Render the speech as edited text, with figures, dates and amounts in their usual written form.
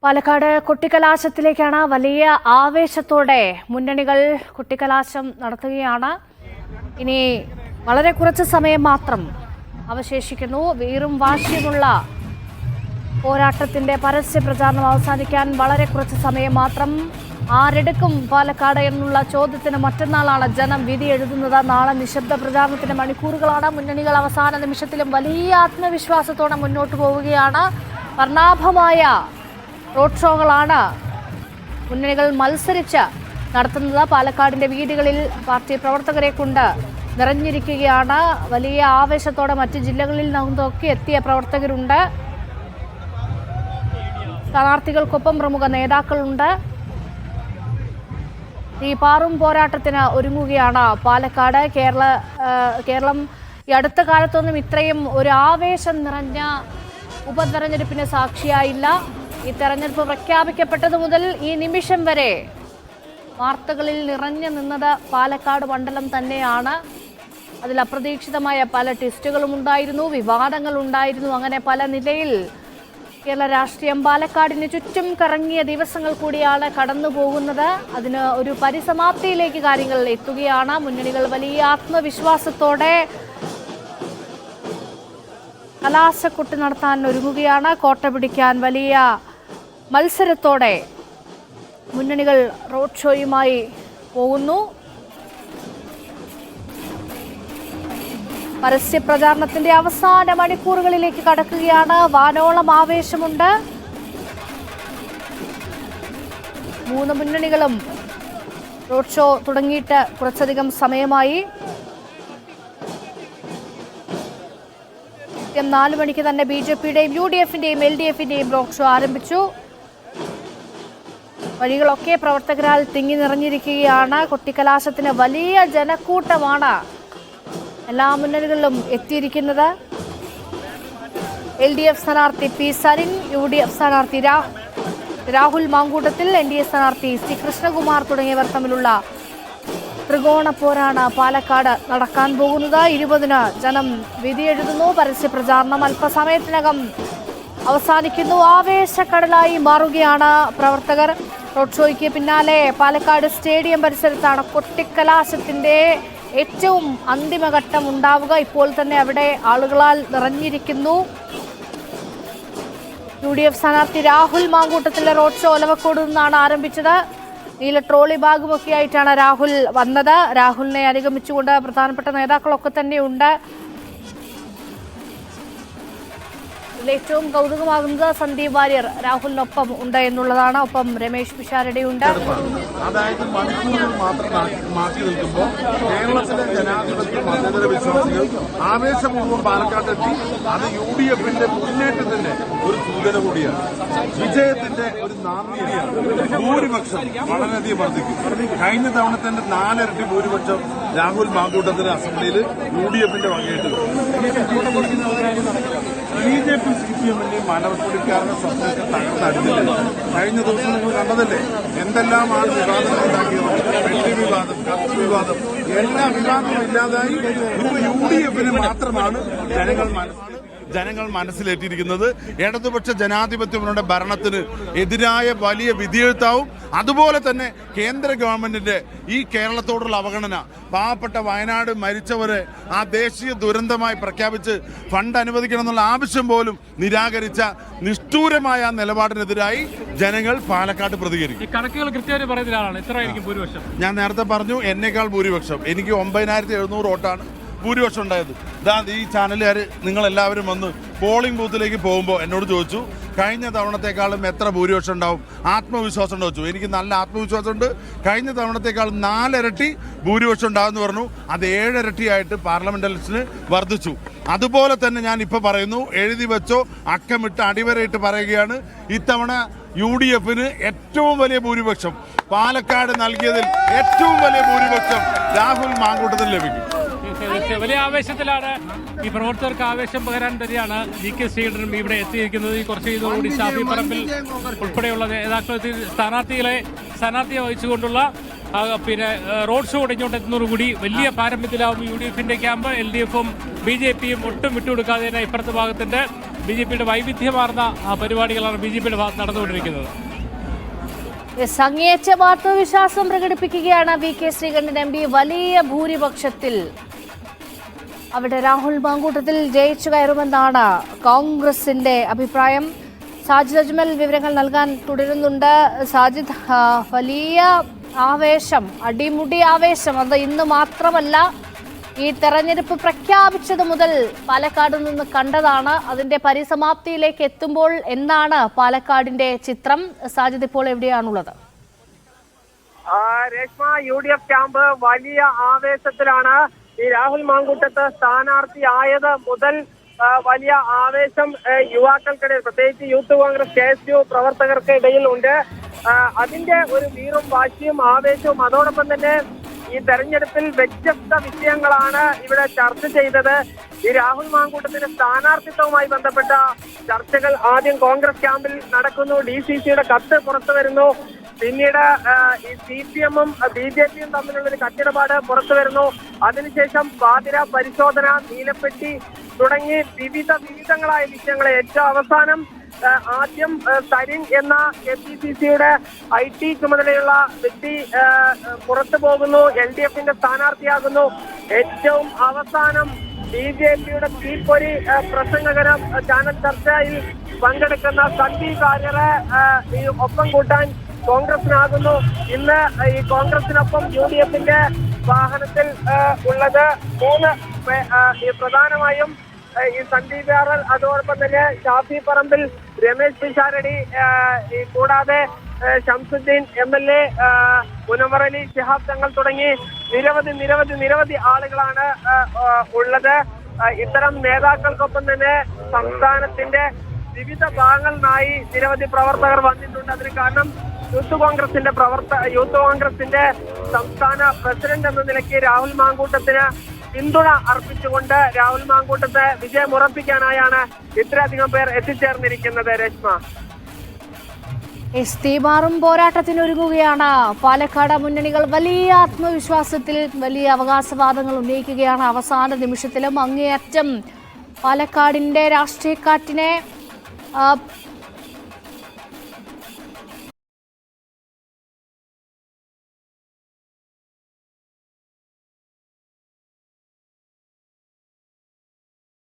പാലക്കാട് കൊട്ടിക്കലാശത്തിലേക്കാണ് വലിയ ആവേശത്തോടെ മുന്നണികൾ കൊട്ടിക്കലാശം നടത്തുകയാണ്. ഇനി വളരെ കുറച്ച് സമയം മാത്രം അവശേഷിക്കുന്നു. വീറും വാശിയുമുള്ള പോരാട്ടത്തിന്റെ പരസ്യ പ്രചാരണം അവസാനിക്കാൻ വളരെ കുറച്ച് സമയം മാത്രം. ആരെടുക്കും പാലക്കാട് എന്നുള്ള ചോദ്യത്തിന് മറ്റന്നാളാണ് ജനം വിധി എഴുതുന്നത്. നാളെ നിശബ്ദ പ്രചാരണത്തിന്റെ മണിക്കൂറുകളാണ്. മുന്നണികൾ അവസാന നിമിഷത്തിലും വലിയ ആത്മവിശ്വാസത്തോടെ മുന്നോട്ട് പോവുകയാണ്. വർണ്ണാഭമായ റോഡ് ഷോകളാണ് മുന്നണികൾ മത്സരിച്ച് നടത്തുന്നത്. പാലക്കാടിന്റെ വീടുകളിൽ പാർട്ടി പ്രവർത്തകരെ കൊണ്ട് നിറഞ്ഞിരിക്കുകയാണ്. വലിയ ആവേശത്തോടെ മറ്റ് ജില്ലകളിൽ നിന്നൊക്കെ എത്തിയ പ്രവർത്തകരുണ്ട്. സ്ഥാനാർത്ഥികൾക്കൊപ്പം പ്രമുഖ നേതാക്കളുണ്ട്. ഈ പാറും പോരാട്ടത്തിന് ഒരുങ്ങുകയാണ് പാലക്കാട്. കേരളം ഈ അടുത്ത കാലത്തൊന്നും ഇത്രയും ഒരു ആവേശം നിറഞ്ഞ ഉപതെരഞ്ഞെടുപ്പിന് സാക്ഷിയായില്ല. ഈ തെരഞ്ഞെടുപ്പ് പ്രഖ്യാപിക്കപ്പെട്ടതു മുതൽ ഈ നിമിഷം വരെ വാർത്തകളിൽ നിറഞ്ഞു നിന്നത് പാലക്കാട് മണ്ഡലം തന്നെയാണ്. അതിൽ അപ്രതീക്ഷിതമായ പല ട്വിസ്റ്റുകളും ഉണ്ടായിരുന്നു, വിവാദങ്ങൾ ഉണ്ടായിരുന്നു. അങ്ങനെ പല നിലയിൽ കേരള രാഷ്ട്രീയം പാലക്കാടിന് ചുറ്റും കറങ്ങിയ ദിവസങ്ങൾ കൂടിയാണ് കടന്നു പോകുന്നത്. അതിന് ഒരു പരിസമാപ്തിയിലേക്ക് കാര്യങ്ങൾ എത്തുകയാണ്. മുന്നണികൾ വലിയ ആത്മവിശ്വാസത്തോടെ കലാശക്കൊട്ട് നടത്താൻ ഒരുങ്ങുകയാണ്. കോട്ട പിടിക്കാൻ വലിയ മത്സരത്തോടെ മുന്നണികൾ റോഡ് ഷോയുമായി പോകുന്നു. പരസ്യ പ്രചാരണത്തിന്റെ അവസാന മണിക്കൂറുകളിലേക്ക് കടക്കുകയാണ്. വാനോളം ആവേശമുണ്ട്. മൂന്ന് മുന്നണികളും റോഡ് ഷോ തുടങ്ങിയിട്ട് കുറച്ചധികം സമയമായി. 4 മണിക്ക് തന്നെ BJPയുടെയും UDFന്റെയും LDFന്റെയും റോഡ് ഷോ ആരംഭിച്ചു. വഴികളൊക്കെ പ്രവർത്തകരാൽ തിങ്ങി നിറഞ്ഞിരിക്കുകയാണ്. കൊട്ടിക്കലാശത്തിന് വലിയ ജനക്കൂട്ടമാണ് എല്ലാ മുന്നണികളിലും എത്തിയിരിക്കുന്നത്. LDF സ്ഥാനാർത്ഥി P. സരിൻ, UDF സ്ഥാനാർത്ഥി രാഹുൽ മാങ്കൂട്ടത്തിൽ, NDA സ്ഥാനാർത്ഥി C. കൃഷ്ണകുമാർ തുടങ്ങിയവർ തമ്മിലുള്ള ത്രികോണ പോരാണ് പാലക്കാട് നടക്കാൻ പോകുന്നത്. 20-ന് ജനം വിധിയെഴുതുന്നു. പരസ്യ പ്രചാരണം അല്പസമയത്തിനകം അവസാനിക്കുന്നു. ആവേശക്കടലായി മാറുകയാണ് പ്രവർത്തകർ. റോഡ് ഷോയ്ക്ക് പിന്നാലെ പാലക്കാട് സ്റ്റേഡിയം പരിസരത്താണ് കൊട്ടിക്കലാശത്തിന്റെ ഏറ്റവും അന്തിമഘട്ടം ഉണ്ടാവുക. ഇപ്പോൾ തന്നെ അവിടെ ആളുകളാൽ നിറഞ്ഞിരിക്കുന്നു. UDF സ്ഥാനാർത്ഥി രാഹുൽ മാങ്കൂട്ടത്തിലെ റോഡ് ഷോ ഒലവക്കോട് നിന്നാണ് ആരംഭിച്ചത്. നീല ട്രോളി ബാഗുമൊക്കെ ആയിട്ടാണ് രാഹുൽ വന്നത്. രാഹുലിനെ അനുഗമിച്ചുകൊണ്ട് പ്രധാനപ്പെട്ട നേതാക്കളൊക്കെ തന്നെയുണ്ട്. ഏറ്റവും കൗതുകമാകുന്നത് സന്ദീപ് വാര്യർ രാഹുലിനൊപ്പം ഉണ്ട് എന്നുള്ളതാണ്. ഒപ്പം രമേശ് പിഷാരടിയുണ്ട്. അതായത് മണിക്കൂറുകൾ മാത്രം മാറ്റി നിൽക്കുമ്പോൾ കേരളത്തിലെ ജനാധിപത്യ മതേതര വിശ്വാസികൾ ആവേശപൂർവ്വം പാലക്കാട്ടെത്തി. അത് UDFന്റെ മുന്നേറ്റത്തിന്റെ ഒരു സൂചന കൂടിയാണ്. വിജയത്തിന്റെ ഒരു നാന്ദിയാണ്. ഭൂരിപക്ഷം വളരെയധികം വർദ്ധിക്കും. കഴിഞ്ഞ തവണത്തിന്റെ 4 ഇരട്ടി ഭൂരിപക്ഷം രാഹുൽ മാങ്കൂട്ടത്തിന്റെ അസംബ്ലിയിൽ UDFന്റെ വകയിട്ട് BJP CPMന്റെയും മനവപ്പൊടിക്കാരനെ സ്വപ്നത്തെ തകർത്തടിച്ചില്ല. കഴിഞ്ഞ ദിവസം നിങ്ങൾ കണ്ടതല്ലേ എന്തെല്ലാമാണ് വിവാദങ്ങൾ ഉണ്ടാക്കിയത്. പെട്ടി വിവാദം, കത്ത് വിവാദം, എല്ലാ വിവാദവും ഇല്ലാതായി. UDFന് മാത്രമാണ് ജനങ്ങൾ മനസ്സിലേറ്റിയിരിക്കുന്നത്. ഇടതുപക്ഷ ജനാധിപത്യങ്ങളുടെ ഭരണത്തിന് എതിരായ വലിയ വിധിയെഴുത്താവും. അതുപോലെ തന്നെ കേന്ദ്ര ഗവൺമെന്റിന്റെ ഈ കേരളത്തോടുള്ള അവഗണന, പാവപ്പെട്ട വയനാട് മരിച്ചവരെ ആ ദേശീയ ദുരന്തമായി പ്രഖ്യാപിച്ച് ഫണ്ട് അനുവദിക്കണം എന്നുള്ള ആവശ്യം പോലും നിരാകരിച്ച നിഷ്ഠൂരമായ നിലപാടിനെതിരായി ജനങ്ങൾ പാലക്കാട് പ്രതികരിക്കും. കണക്കുകൾ കൃത്യമായി പറയുന്നതിനാണ് എത്രയായിരിക്കും ഭൂരിപക്ഷം? ഞാൻ നേരത്തെ പറഞ്ഞു എന്നേക്കാൾ ഭൂരിപക്ഷം. എനിക്ക് 97,700 വോട്ടാണ് ഭൂരിപക്ഷം ഉണ്ടായത്. ഈ ചാനലുകാർ നിങ്ങളെല്ലാവരും വന്ന് പോളിംഗ് ബൂത്തിലേക്ക് പോകുമ്പോൾ എന്നോട് ചോദിച്ചു കഴിഞ്ഞ തവണത്തെക്കാളും എത്ര ഭൂരിപക്ഷം ഉണ്ടാവും, ആത്മവിശ്വാസം ഉണ്ടോ ചോദിച്ചു. എനിക്ക് നല്ല ആത്മവിശ്വാസമുണ്ട്. കഴിഞ്ഞ തവണത്തെക്കാളും 4 ഇരട്ടി ഭൂരിപക്ഷം ഉണ്ടാകുമെന്ന് പറഞ്ഞു. അത് 7 ഇരട്ടിയായിട്ട് പാർലമെന്റ് ഇലക്ഷന് വർദ്ധിച്ചു. അതുപോലെ തന്നെ ഞാൻ ഇപ്പോൾ പറയുന്നു, എഴുതി വെച്ചോ, അക്കമിട്ട് അടിവരയിട്ട് പറയുകയാണ്, ഇത്തവണ UDFന് ഏറ്റവും വലിയ ഭൂരിപക്ഷം പാലക്കാട് നൽകിയതിൽ ഏറ്റവും വലിയ ഭൂരിപക്ഷം രാഹുൽ മാങ്കൂട്ടത്തിൽ ലഭിക്കും. വലിയ ആവേശത്തിലാണ് ഈ പ്രവർത്തകർക്ക് ആവേശം പകരാൻ തന്നെയാണ് GK ശ്രീകണ്ഠനും ഇവിടെ എത്തിയിരിക്കുന്നത്. ഈ കുറച്ച് ഇതോടുകൂടി ഷാഫി പറമ്പിൽ ഉൾപ്പെടെയുള്ള നേതാക്കൾ സ്ഥാനാർത്ഥിയെ വഹിച്ചുകൊണ്ടുള്ള പിന്നെ റോഡ് ഷോ ഇങ്ങോട്ടെത്തുന്നതോടുകൂടി വലിയ പാരമ്യത്തിലാവും UDF-ന്റെ ക്യാമ്പ്. LDF-ഉം BJP-യും ഒട്ടും വിട്ടുകൊടുക്കാതെ തന്നെ ഇപ്പുറത്തെ ഭാഗത്തിന്റെ BJP-യുടെ വൈവിധ്യമാർന്ന പരിപാടികളാണ് BJP-യുടെ ഭാഗത്ത് നടന്നുകൊണ്ടിരിക്കുന്നത്. അങ്ങേയറ്റം ആത്മവിശ്വാസം പ്രകടിപ്പിക്കുകയാണ് VK ശ്രീകണ്ഠൻ MP. വലിയ ഭൂരിപക്ഷത്തിൽ അവിടെ രാഹുൽ മാങ്കൂട്ടത്തിൽ ജയിച്ചു കയറുമെന്നാണ് കോൺഗ്രസിന്റെ അഭിപ്രായം. സാജിദ് അജ്മൽ വിവരങ്ങൾ നൽകാൻ തുടരുന്നുണ്ട്. സാജിദ്, വലിയ ആവേശം, അടിമുടി ആവേശം, അത് ഇന്ന് മാത്രമല്ല, ഈ തെരഞ്ഞെടുപ്പ് പ്രഖ്യാപിച്ചത് മുതൽ പാലക്കാട് നിന്ന് കണ്ടതാണ്. അതിന്റെ പരിസമാപ്തിയിലേക്ക് എത്തുമ്പോൾ എന്താണ് പാലക്കാടിന്റെ ചിത്രം? സാജിദ് ഇപ്പോൾ എവിടെയാണുള്ളത്? രേഷ്മ, UDF ക്യാമ്പ് വലിയ ആവേശത്തിലാണ്. ഈ രാഹുൽ മാങ്കൂട്ടത്ത് സ്ഥാനാർത്ഥിയായത് മുതൽ വലിയ ആവേശം യുവാക്കൾക്കിടയിൽ, പ്രത്യേകിച്ച് യൂത്ത് കോൺഗ്രസ് KSU പ്രവർത്തകർക്ക് ഇടയിൽ ഉണ്ട്. അതിന്റെ ഒരു വീറും വാശിയും ആവേശവും, അതോടൊപ്പം തന്നെ ഈ തെരഞ്ഞെടുപ്പിൽ വ്യത്യസ്ത വിഷയങ്ങളാണ് ഇവിടെ ചർച്ച ചെയ്തത്. ഈ രാഹുൽ മാങ്കൂട്ടത്തിന്റെ സ്ഥാനാർത്ഥിത്വവുമായി ബന്ധപ്പെട്ട ചർച്ചകൾ ആദ്യം കോൺഗ്രസ് ക്യാമ്പിൽ നടക്കുന്നു. DCCയുടെ കത്ത് പുറത്തു വരുന്നു. പിന്നീട് ഈ CPM-ഉം BJP-യും തമ്മിലുള്ളൊരു കത്തിടപാട് പുറത്തു വരുന്നു. അതിനുശേഷം പാതിര പരിശോധന, നീലപ്പെട്ടി തുടങ്ങി വിവിധങ്ങളായ വിഷയങ്ങളെ ഏറ്റവും അവസാനം ആദ്യം സരിൻ എന്ന KPCC-യുടെ IT ചുമതലയുള്ള വ്യക്തി പുറത്തു പോകുന്നു, LDF-ന്റെ സ്ഥാനാർത്ഥിയാകുന്നു. ഏറ്റവും അവസാനം BJP-യുടെ തീപ്പൊരി പ്രസംഗകരം ചാനൽ ചർച്ചയിൽ പങ്കെടുക്കുന്ന സന്ദീപ് ആര്യരെ ഒപ്പം കൂട്ടാൻ കോൺഗ്രസിനാകുന്നു. ഇന്ന് ഈ കോൺഗ്രസിനൊപ്പം UDF-ന്റെ വാഹനത്തിൽ ഉള്ളത് 3 പ്രധാനമായും ഈ സന്ദീപ് ആര്യർ, അതോടൊപ്പം തന്നെ ഷാഫി പറമ്പിൽ, രമേശ് പിഷാരടി, കൂടാതെ ഷംസുദ്ദീൻ MLA, മുനവർ അലി ശിഹാബ് തങ്ങൾ തുടങ്ങി നിരവധി ആളുകളാണ് ഉള്ളത്. ഇത്തരം നേതാക്കൾക്കൊപ്പം തന്നെ സംസ്ഥാനത്തിന്റെ വിവിധ ഭാഗങ്ങളിലായി നിരവധി പ്രവർത്തകർ വന്നിട്ടുണ്ട്. അതിന് കാരണം യൂത്ത് കോൺഗ്രസിന്റെ സംസ്ഥാന പ്രസിഡന്റ് എന്ന നിലയ്ക്ക് രാഹുൽ മാങ്കൂട്ടത്തിന് പിന്തുണ അർപ്പിച്ചുകൊണ്ട് രാഹുൽ മാങ്കൂട്ടത്തെ വിജയം ഉറപ്പിക്കാനായാണ് ഇത്രയധികം പേർ എത്തിച്ചേർന്നിരിക്കുന്നത്. രേഷ്മ, തീമാറും പോരാട്ടത്തിനൊരുങ്ങുകയാണ് പാലക്കാട് മുന്നണികൾ. വലിയ ആത്മവിശ്വാസത്തിൽ വലിയ അവകാശവാദങ്ങൾ ഉന്നയിക്കുകയാണ്. അവസാന നിമിഷത്തിലും അങ്ങേയറ്റം പാലക്കാടിന്റെ രാഷ്ട്രീയക്കാറ്റിനെ